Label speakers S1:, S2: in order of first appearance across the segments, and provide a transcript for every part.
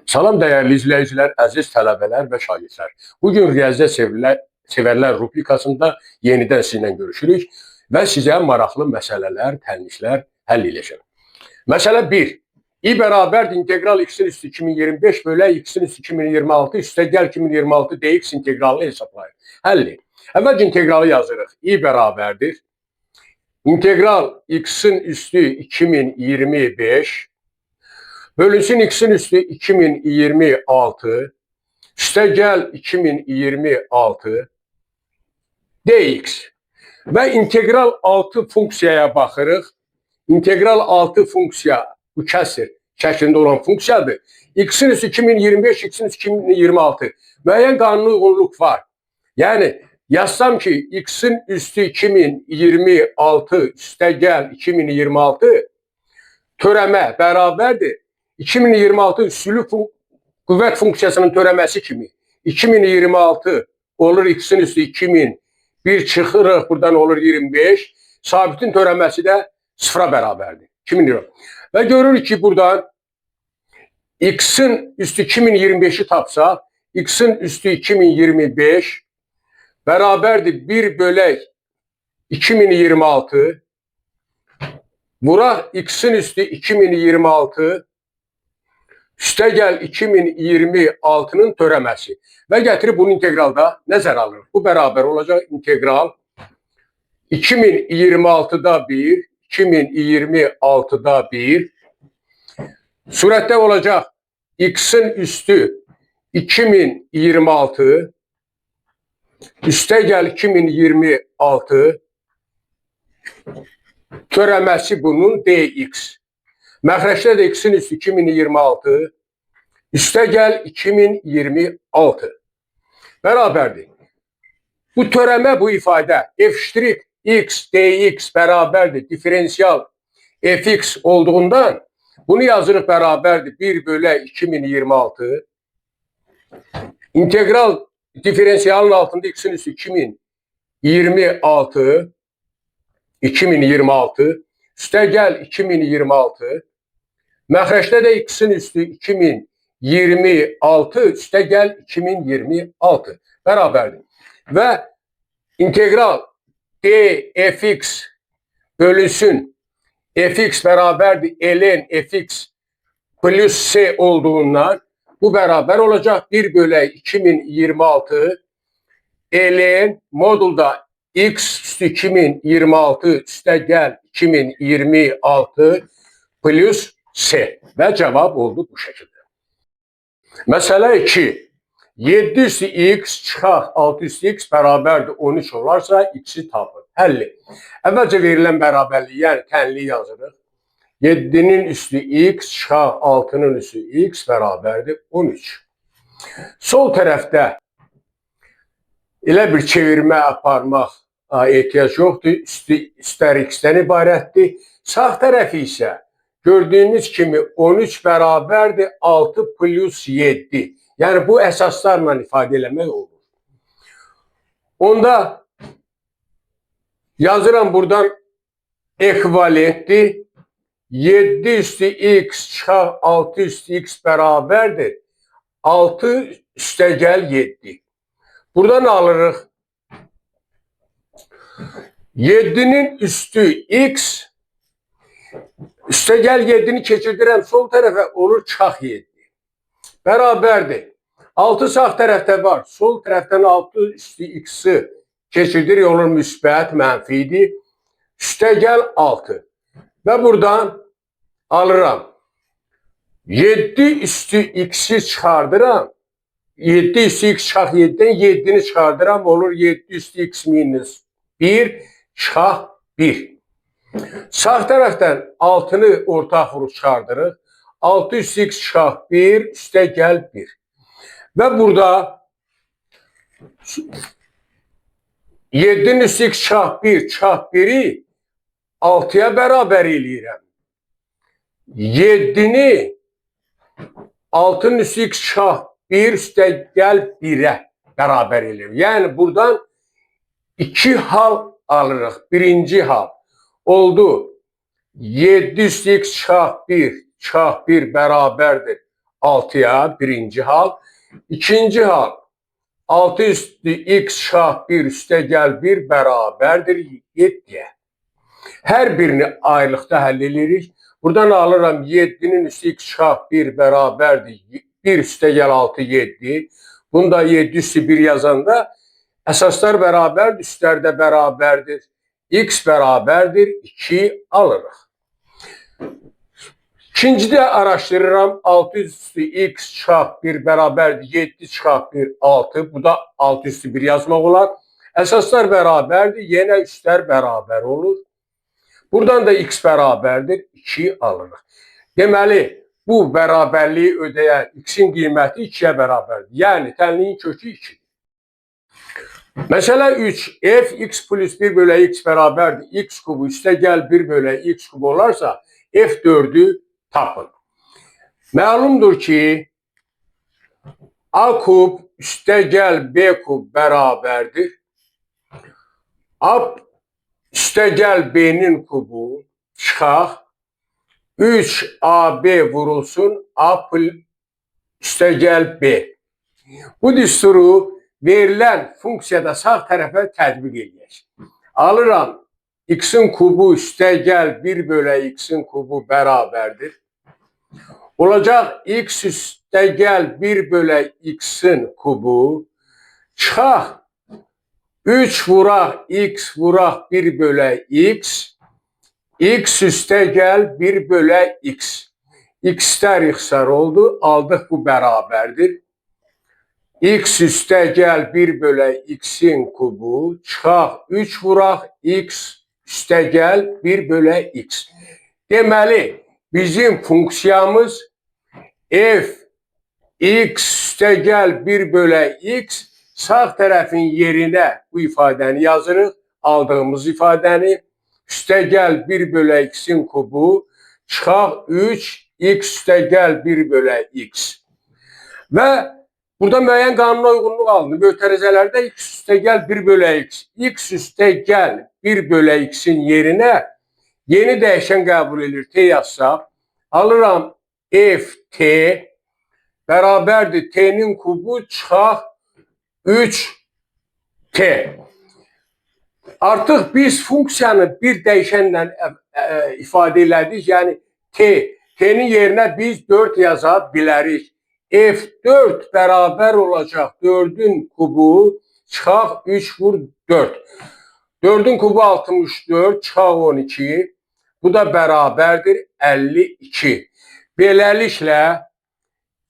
S1: Salam değerli izleyiciler, aziz tələbələr ve şagirdlər. Bugün riyaziyyat severler rubrikasında yeniden sizinle görüşürük ve size maraqlı məsələlər, tənişlər həll edəcəm. Məsələ 1. I bərabərdir integral x'in üstü 2025 bölü x'in üstü 2026 üstə gəl 2026 dx integralını hesablayın. Həlli. Əvvəlcə integralı yazırıq. I bərabərdir. İntegral x'in üstü 2025 bölünsün x'in üstü 2026 üstə gəl 2026 dx ve integral 6 funksiyaya baxırıq. İntegral 6 funksiya bu kəsir şəklində olan funksiyadır. X'in üstü 2025, x'in üstü 2026 müəyyən qanuni uyğunluq var. Yəni yazsam ki x'in üstü 2026 üstə gəl 2026 törəmə bərabərdir. 2026 üssülü qüvvət funksiyasının törəməsi kimi 2026 olur x'in üstü 2000 bir çıxırıq buradan olur 25 sabitin törəməsi də sıfıra bərabərdir. 2020. Və görürük ki buradan x'in üstü 2025'i tapsaq x'in üstü 2025 bərabərdir 1 bölək 2026 vuraq x'in üstü 2026 üstə gəl 2026'nın törəməsi və gətirib bunu integralda nəzər alırıq. Bu bərabər olacaq integral 2026'da 1, 2026'da 1 surətdə olacaq x'in üstü 2026 üstə gəl 2026 törəməsi bunun dx. Məxrəcdə də x'in üstü 2026 üstə gəl 2026 bərabərdir. Bu törəmə, bu ifadə f' x dx bərabərdir diferensial fx olduğundan bunu yazırıq bərabərdir 1 bölü 2026 integral diferensiyalın altında x'in üstü 2026 üstə gəl 2026 məxrəcdə də x'in üstü 2026 üstə gəl 2026 bərabərdir. Və integral dfx bölünsün fx bərabərdir ln fx plus s olduğundan bu bərabər olacaq 1 bölü 2026 ln modulda x üstü 2026 üstə gəl 2026 plus s və cavab oldu bu şəkildə. Məsələ 2. 7 üstü x çıxaq 6 üstü x bərabərdir 13 olarsa x'i tapın. Həlli. Əvvəlcə verilən bərabərliyi, yəni tənliyi yazırıq. 7'nin üstü x çıxaq 6'nın üstü x bərabərdir 13. Sol tərəfdə elə bir çevirmə aparmaq ehtiyac yoxdur. Üstər x'dən ibarətdir. Sağ tərəfi isə gördüyünüz kimi 13 bərabərdir 6 plus 7. Yəni bu əsaslarla ifadə eləmək olur. Onda yazıram buradan ekvivalentdir. 7 üstü x çıxaq 6 üstü x bərabərdir 6 üstə gəl 7. Buradan alırıq 7'nin üstü x üstə gəl 7'ni keçirdirəm sol tərəfə olur çıxaq 7. Bərabərdir. 6 sağ tərəfdə var. Sol tərəfdən 6 üstü x'i keçirdir olur müsbət mənfidir. Üstə gəl 6. Və buradan alıram. 7 üstü x'i çıxardıram. 7 üstü x çıxaq 7'den 7'ni çıxardıram olur 7 üstü x minus 1 çıxaq 1. Sağ tərəfdən 6'nı ortaq vuruq çıxardırıq. 6 üstü x çıxaq 1 üstə gəl 1. Və burada 7'nin üstü x çıxaq 1 çıxaq 1'i 6'ya bərabər eləyirəm. 7'ni 6'nın üstü x çıxaq 1 üstə gəl 1'ə bərabər eləyirəm. Yəni buradan 2 hal alırıq. Birinci hal oldu 7 üstü x çıxaq 1 bərabərdir 6'ya birinci hal. İkinci hal 6 üstü x şah 1 üstə gəl 1 bərabərdir 7'ye. Hər birini ayrılıqda həll edirik. Buradan alıram 7'nin üstü x şah 1 bərabərdir 1 üstə gəl 6 7. Bunda 7 üstü 1 yazanda əsaslar bərabərdir, üstlər də bərabərdir. X bərabərdir 2 alırıq. İkincidə araşdırıram 6 üstü x şah 1 bərabərdir 7 şah 1 6. Bu da 6 üstü 1 yazmaq olar. Əsaslar bərabərdir, yenə üstlər bərabər olur. Buradan da x bərabərdir 2 alırıq. Deməli, bu bərabərliyi ödəyən x-in qiyməti 2'ye bərabərdir. Yəni, tənliyin kökü 2. Məsələ 3. F x plus 1 bölü x bərabərdir. X kubu üstə gəl 1 bölü x kubu olarsa F4'ü tapın. Məlumdur ki, A kub üstə gəl B kub bərabərdir. A üstə gəl B'nin kubu çıxaq. 3AB vurulsun A üstə gəl B. Bu düsturu verilən funksiyada sağ tərəfə tətbiq edək. Alıram x'in kubu üstə gəl 1 bölü x'in kubu bərabərdir. Olacaq x üstə gəl 1 bölü x'in kubu çıxaq 3 vuraq x vuraq 1 bölü x. X üstə gəl 1 bölü x. X'lər ixtisar oldu. Aldıq bu bərabərdir. X üstə gəl 1 bölü x'in kubu çıxaq 3 vuraq x üstə gəl 1 bölü x. Deməli, bizim funksiyamız f x üstə gəl 1 bölü x sağ tərəfin yerinə bu ifadəni yazırıq. Aldığımız ifadəni üstə gəl 1 bölü x'in kubu çıxaq 3 x üstə gəl 1 bölü x. Və burada müəyyən qanuna uyğunluq alınır. Mötərizələrdə x üstə gəl 1 bölü x. X üstə gəl 1 bölü x'in yerinə yeni dəyişən qəbul edilir. T yazsaq, alıram f t bərabərdir t'nin kubu çıxaq 3 t. Artıq biz funksiyanı bir dəyişənlə ifadə elədik. Yəni t'nin yerinə biz 4 yaza bilərik. F4 bərabər olacaq 4'ün kubu çıxaq 3 vur 4. 4'ün kubu 64 çıxaq 12. Bu da bərabərdir 52. Beləliklə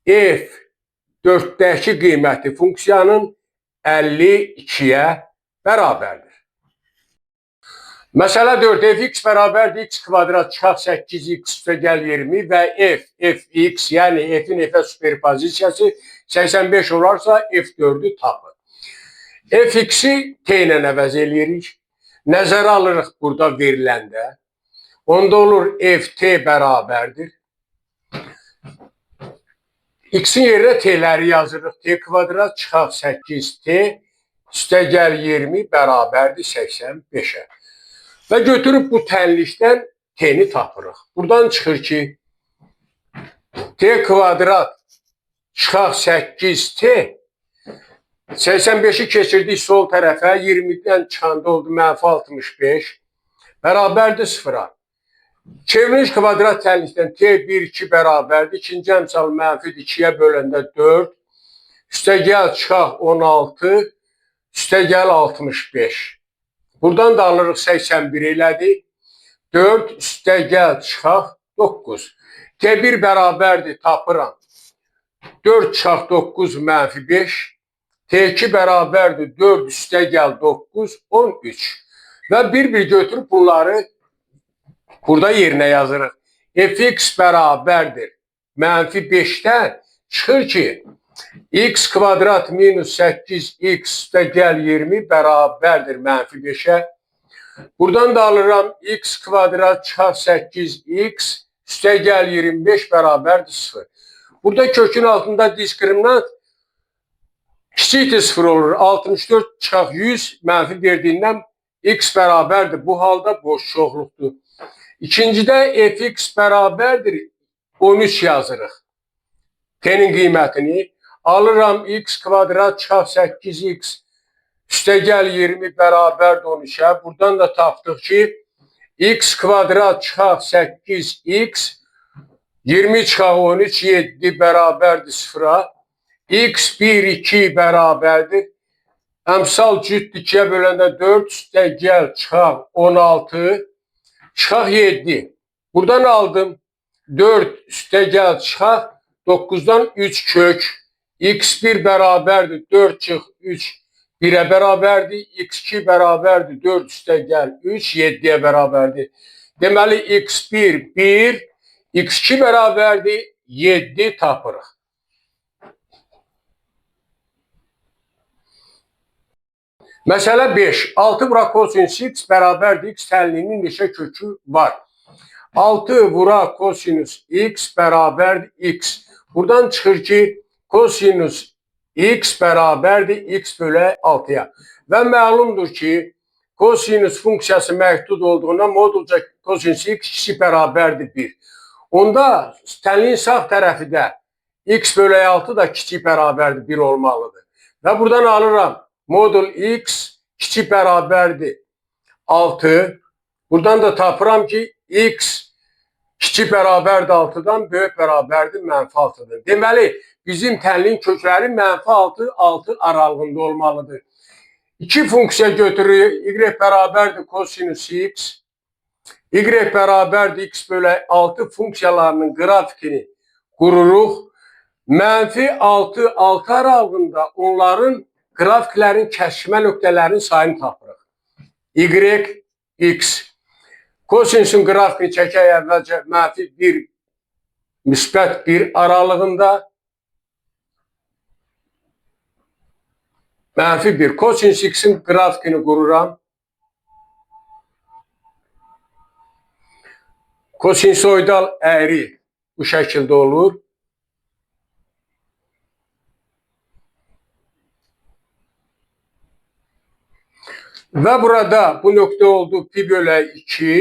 S1: F4'dəki qiyməti funksiyanın 52'yə bərabərdir. Məsələ 4. Fx bərabərdir x kvadrat çıxaq 8x üstə gəl 20 və fx, yəni f'in f'ə superpozisiyası 85 olarsa f4'ü tapın. Fx'i t ilə əvəz eləyirik. Nəzərə alırıq burada veriləndə. Onda olur ft bərabərdir. X'in yerinə t'ləri yazırıq. T kvadrat çıxaq 8t üstə gəl 20 bərabərdir 85'ə. Və götürüb bu tənlikdən t'ni tapırıq. Buradan çıxır ki, t kvadrat çıxaq 8t 85'i keçirdik sol tərəfə, 20'dən çıxanda oldu -65 bərabərdir 0'a. Çevriliş kvadrat tənlikdən t1 2 bərabərdir. İkinci əmsal -2'yə böləndə 4 üstə gəl çıxaq 16 üstə gəl 65. Buradan da alırıq 81 elədik. 4 üstə gəl çıxaq 9. T1 bərabərdir tapıram. 4 çıxaq 9 -5. T2 bərabərdir 4 üstə gəl 9 13. Və bir-bir götürüb bunları burada yerinə yazırıq. Fx bərabərdir -5'dən çıxır ki x kvadrat minus 8x üstə gəl 20 bərabərdir -5'ə. Buradan da alıram x kvadrat çıxaq 8x üstə gəl 25 bərabərdir 0. Burada kökün altında diskriminant kiçikdir 0 olur. 64 çıxaq 100 mənfi verdiyindən x bərabərdir. Bu halda boş çoxluqdur. İkincidə fx bərabərdir 13 yazırıq. P-nin qiymətini alıram x kvadrat çıxaq 8x üstəgəl 20 bərabər 13-ə. Buradan da tapdıq ki, x kvadrat çıxaq 8x 20 çıxaq 13 7 bərabərdir 0-a. X 1 2 bərabərdir. Əmsal cüt 2-yə böləndə 4 üstəgəl çıxaq 16 çıxaq 7. Buradan aldım 4 üstəgəl çıxaq 9-dan 3 kök. X1 bərabərdir 4 çıx 3 1-ə bərabərdir. X2 bərabərdir 4 üstəgəl 3 7-yə bərabərdir. Deməli X1 1, X2 bərabərdir 7 tapırıq. Məsələ 5. 6 vura kosinus x bərabərdir x tənliyinin neçə kökü var? 6 vura kosinus x bərabərdir x. Buradan çıxır ki, kosinus x bərabərdir x bölə 6-ya. Və məlumdur ki, kosinus funksiyası məhdud olduğundan modulca kosinus x kiçik bərabərdir 1. Onda tənliyin sağ tərəfi də x bölə 6 da kiçik bərabərdir 1 olmalıdır. Və buradan alıram modul x kiçik bərabərdir 6. Buradan da tapıram ki, x kiçik bərabərdir 6-dan böyük bərabərdir mənfi 6-dır. Deməli, bizim tənliyin kökləri mənfi 6, 6 aralığında olmalıdır. İki funksiya götürürük. Y bərabərdir kosinus x. Y bərabərdir x bölə 6 funksiyalarının qrafikini qururuq. Mənfi 6, 6 aralığında onların qrafiklərin kəsişmə nöqtələrinin sayını tapırıq. Y, x. Kosinusun qrafikini çəkək əvvəlcə mənfi 1, müsbət 1 aralığında. Mənfi 1. Kosinus x'in qrafikini qururam. Kosinusoidal əyri bu şəkildə olur. Və burada bu nöqtə oldu pi bölə 2,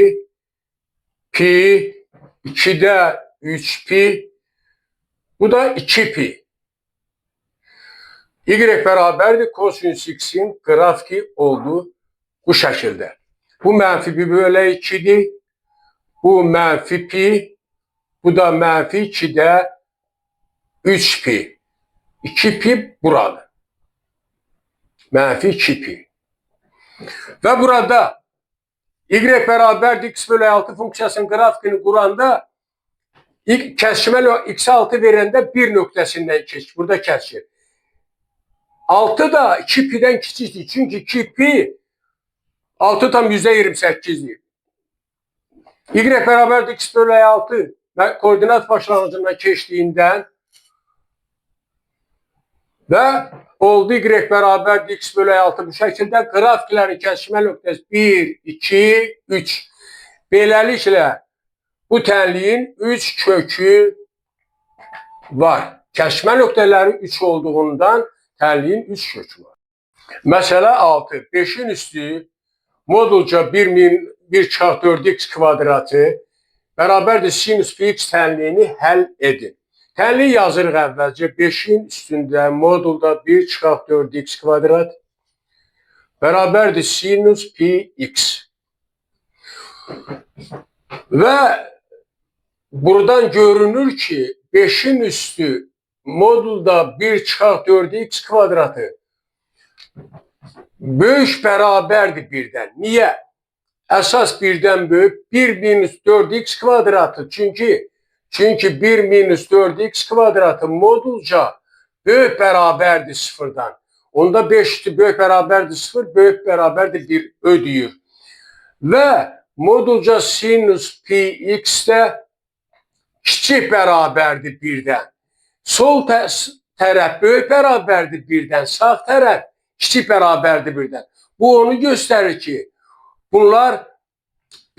S1: pi, 2-də 3 pi, bu da 2 pi. Y bərabərdir kosinus x'in qrafiki oldu bu şəkildə. Bu mənfi pi bölə 2-dir, bu mənfi pi, bu da mənfi 2-də 3 pi. 2 pi buradır. Mənfi 2 pi. Və burada y bərabərdir x bölə 6 funksiyasının qrafikini quranda kəsişmə x6 verəndə 1 nöqtəsindən keçir. Burada kəsir. 6 da 2 pi'dən kiçikdir. Çünki 2 pi 6 tam %28'dir. Y bərabərdir x bölə 6 və koordinat başlanğıcından keçdiyindən və oldu y bərabərdir x bölə 6 bu şəkildə qrafiklərin kəsişmə nöqtəsi 1, 2, 3. Beləliklə bu tənliyin 3 kökü var. Kəsişmə nöqtələri 3 olduğundan tənliyin 3 kökü var. Məsələ 6. 5'in üstü modulca 1/4x kvadratı bərabərdir sinus pi x tənliyini həll edin. Tənliyi yazırıq əvvəlcə 5'in üstündə modulda 1/4x kvadrat bərabərdir sinus pi x. Və buradan görünür ki 5'in üstü modulda 1/4x kvadratı böyük bərabərdir 1'dən. Niyə? Əsas 1'dən böyük 1-4x kvadratı. Çünki 1-4x kvadratı modulca böyük bərabərdir 0'dan. Onda 5 böyük bərabərdir 0, böyük bərabərdir 1 ödəyir. Və modulca sinus pi x də kiçik bərabərdir 1'dən. Sol tərəf böyük bərabərdir 1'dən, sağ tərəf kiçik bərabərdir 1'dən. Bu onu göstərir ki, bunlar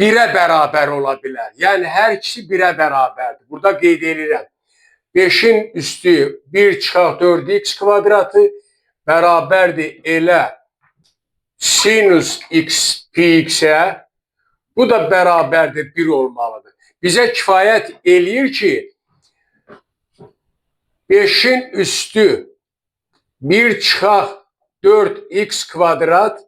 S1: 1'ə bərabər ola bilər. Yəni, hər ikisi 1'ə bərabərdir. Burada qeyd edirəm. 5'in üstü 1/4x kvadratı bərabərdir elə sinus x pi x-ə. Bu da bərabərdir 1 olmalıdır. Bizə kifayət eləyir ki, 5'in üstü 1 çıxaq 4x kvadrat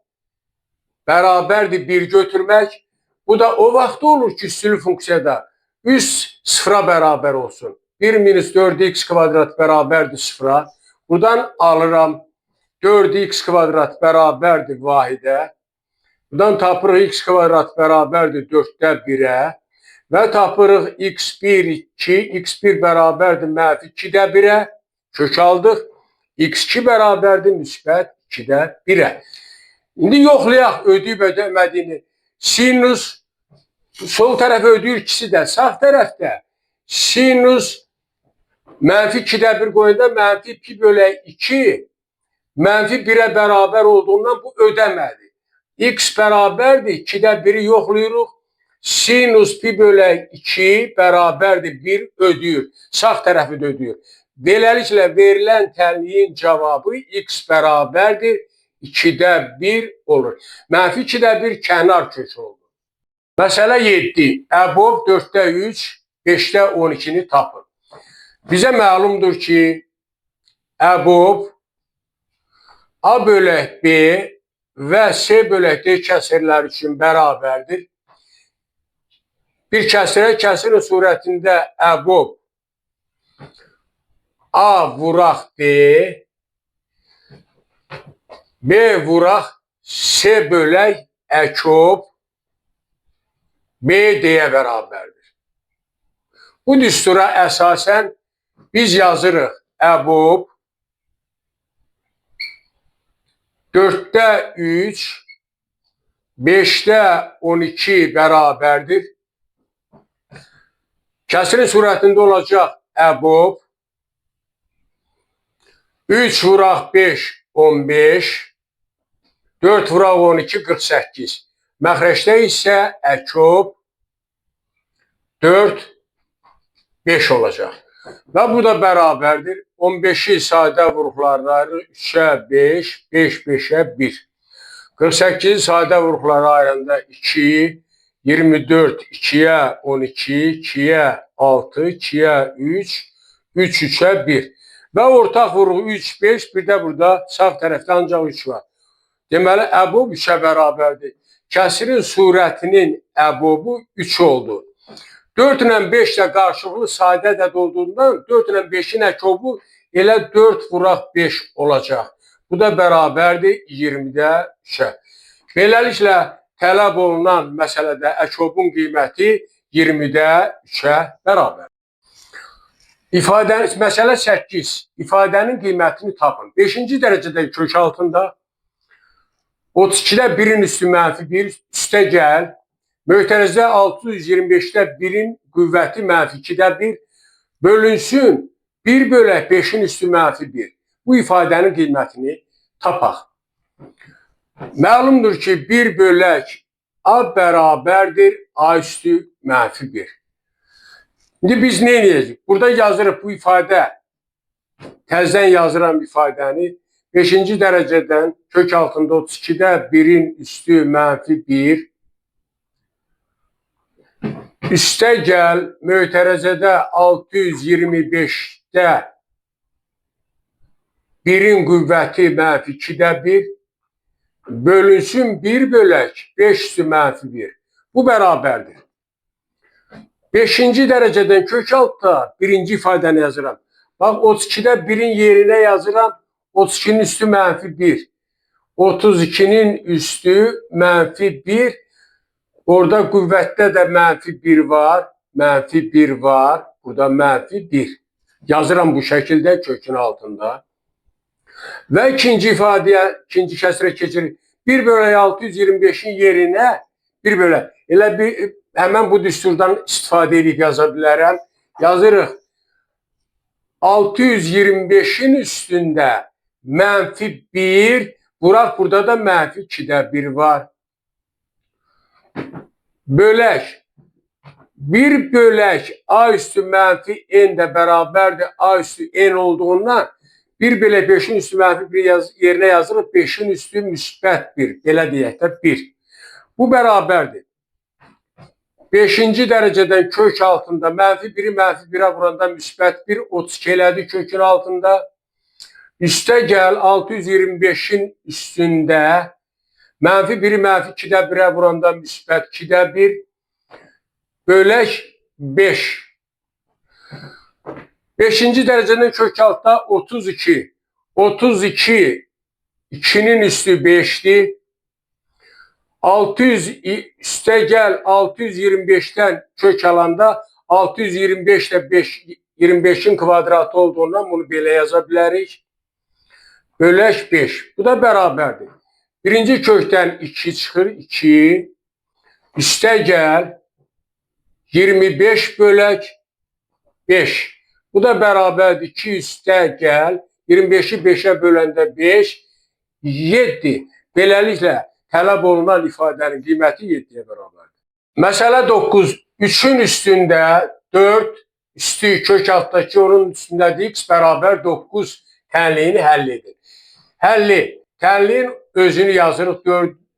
S1: bərabərdir 1 götürmək. Bu da o vaxt olur ki, üstülü funksiyada üst sıfıra bərabər olsun. 1 minus 4x kvadrat bərabərdir sıfıra. Buradan alıram 4x kvadrat bərabərdir vahidə. Buradan tapırıq x kvadrat bərabərdir 4-də 1-ə. Və tapırıq x1, 2, x1 bərabərdir mənfi 2-də 1-ə. Kök aldıq. x2 bərabərdir müsbət 2-də 1-ə. İndi yoxlayaq ödəyib ödəmədiyini. Sinus sol tərəfə ödəyir, ikisi də sağ tərəfdə. Sinus mənfi 2-də 1 qoyunda mənfi 2 bölək 2 mənfi 1-ə bərabər olduğundan bu ödəmədi. X bərabərdir 2-də 1-i yoxlayırıq. Sinus pi bölək 2 bərabərdir 1 ödəyir. Sağ tərəfi də ödəyir. Beləliklə verilən tənliyin cavabı x bərabərdir 2-də 1 olur. Mənfi 2-də 1 kənar kökü oldu. Məsələ 7. Əbov 4-də 3, 5-də 12-ni tapın. Bizə məlumdur ki, əbov A bölək B və C bölək D kəsirləri üçün bərabərdir. Bir kəsirə kəsirin surətində əbov A vuraq D, B vuraq C bölək əkob B D-yə bərabərdir. Bu düstura əsasən biz yazırıq əbov 4-də 3, 5-də 12 bərabərdir. Kəsirin surətində olacaq əbov 3 vuraq 5, 15, 4 vuraq 12, 48. Məxrəcdə isə əkob 4, 5 olacaq. Və bu da bərabərdir. 15-i sadə vuruqlarları 3-ə 5, 5, 5-ə 1. 48-i sadə vuruqları ayıranda 2, 24, 2-yə 12, 2-yə 6, 2-yə 3, 3, 3-ə 1. Və ortaq vuruq 3, 5, bir də burada sağ tərəfdə ancaq 3 var. Deməli, əbov 3-ə bərabərdir. Kəsirin surətinin əbovu 3 oldu. 4 ilə 5 də qarşılıqlı sadə ədəd olduğundan 4 ilə 5-in əkobu elə 4 vuraq 5 olacaq. Bu da bərabərdir 20-də 3-ə. Beləliklə, tələb olunan məsələdə əkobun qiyməti 20-də 3-ə bərabər. Məsələ 8. İfadənin qiymətini tapın. 5-ci dərəcədə kök altında 32-də 1-in üstü mənfi 1 üstə gəl. Möhtərəzə 625-də 1-in qüvvəti mənfi 2-də 1 bölünsün 1 bölək 5-in üstü mənfi 1. Bu ifadənin qiymətini tapaq. Məlumdur ki, 1 bölək A bərabərdir A üstü mənfi 1. İndi biz nə edəcəyik? Burada yazırıq bu ifadə, təzdən yazıram ifadəni. 5-ci dərəcədən kök altında 32-də 1-in üstü mənfi 1. Üstə gəl, möhtərəzədə 625-də 1-in qüvvəti mənfi 2-də 1 bölünsün 1 bölək 5 üstü mənfi 1. Bu bərabərdir. 5-ci dərəcədən kök altda birinci ifadəni yazıram. Bax, 32-də 1-in yerinə yazıram, 32-nin üstü mənfi 1. 32-nin üstü mənfi 1. Orada qüvvətdə də mənfi 1 var, mənfi 1 var, burada mənfi 1. Yazıram bu şəkildə kökün altında. Və ikinci ifadəyə, ikinci kəsrə keçirik. 1 bölək 625-in yerinə 1 bölək. Elə həmən bu düsturdan istifadə edib yaza bilərəm. Yazırıq 625-in üstündə mənfi 1, buraq burada da mənfi 2-də 1 var. Bölək. 1 bölək A üstü mənfi n də bərabərdir A üstü n olduğundan 1 bölək 5-in üstü mənfi 1 yerinə yazırıq. 5-in üstü müsbət 1. Belə deyək də 1. Bu bərabərdir. 5-ci dərəcədən kök altında -1-i -1-ə vuranda müsbət 1, 32 elədi kökün altında. Üstə gəl 625-in üstündə -1-i -2-də 1-ə vuranda müsbət 2-də 1 bölək 5. 5-ci dərəcədən kök altda 32. 32 2-nin üstü 5'dir. 600 üstə gəl 625'dən kök alanda 625 də 25'in kvadratı olduğundan bunu belə yaza bilərik. Bölək 5. Bu da bərabərdir. Birinci kökdən 2 çıxır 2. Üstə gəl 25 bölək 5. Bu da bərabərdir 2 üstə gəl 25'i 5'ə böləndə 5 7. Beləliklə tələb olunan ifadənin qiyməti 7-yə bərabərdir. Məsələ 9. 3'ün üstündə 4 üstü kök altdakı onun üstündə x bərabər 9 tənliyini həll edin. Həlli. Tənliyin özünü yazırıq.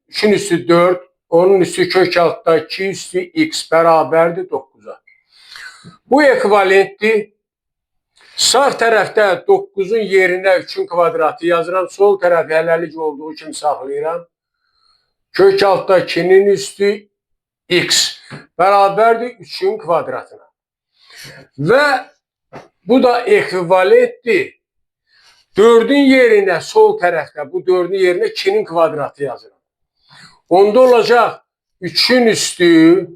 S1: 3'ün üstü 4, onun üstü kök altdakı üstü x bərabərdir 9'a. Bu ekvivalentdir. Sağ tərəfdə 9'un yerinə 3'ün kvadratı yazıram. Sol tərəf hələlik olduğu kimi saxlayıram. Kök altdakinin üstü x bərabərdir 3'ün kvadratına. Və bu da ekvivalentdir. 4'ün yerinə sol tərəfdə bu 4'ün yerinə 2'nin kvadratı yazıram. Onda olacaq 3'ün üstü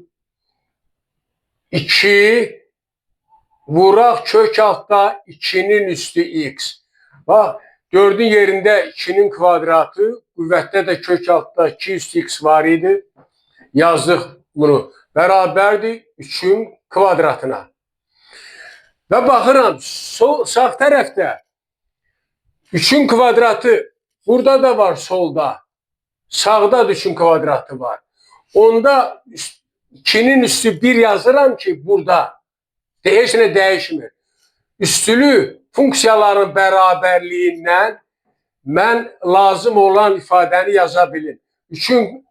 S1: 2 vuraq kök altda 2'nin üstü x. Bax 4'ün yerində 2'nin kvadratı, qüvvətdə də kök altda 2 üstü x var idi. Yazdıq bunu. Bərabərdir 3'ün kvadratına. Və baxıram sağ tərəfdə 3'ün kvadratı burada da var solda. Sağda da 3'ün kvadratı var. Onda 2'nin üstü 1 yazıram ki burada. Heç nə dəyişmir. Üstülü funksiyaların bərabərliyindən mən lazım olan ifadəni yaza bilim. 3'ün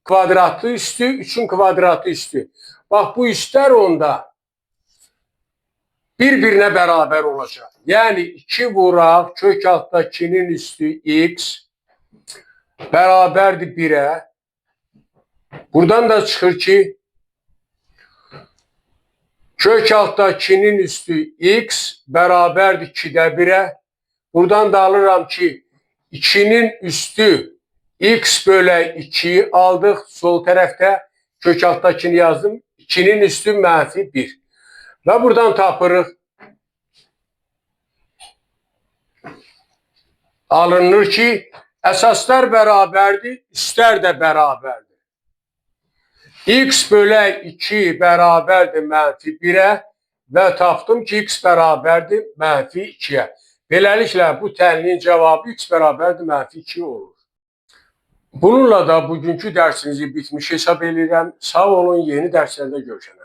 S1: kvadratı üstü, 3'ün kvadratı üstü. Bax bu üstlər onda bir-birinə bərabər olacaq. Yəni 2 vuraq kök altdakinin üstü x bərabərdir 1'ə. Buradan da çıxır ki kök altdakinin üstü x bərabərdir 2'də 1'ə. Buradan da alıram ki 2'nin üstü x bölək 2 aldıq. Sol tərəfdə kök altdakini yazdım. 2'nin üstü -1. Və buradan tapırıq. Alınır ki əsaslar bərabərdir, üstlər də bərabərdir. X bölək 2 bərabərdir -1'ə və tapdım ki x bərabərdir -2'yə. Beləliklə bu tənliyin cavabı x bərabərdir -2 olur. Bununla da bugünkü dərsimizi bitmiş hesab edirəm. Sağ olun, yeni dərslərdə görüşənə.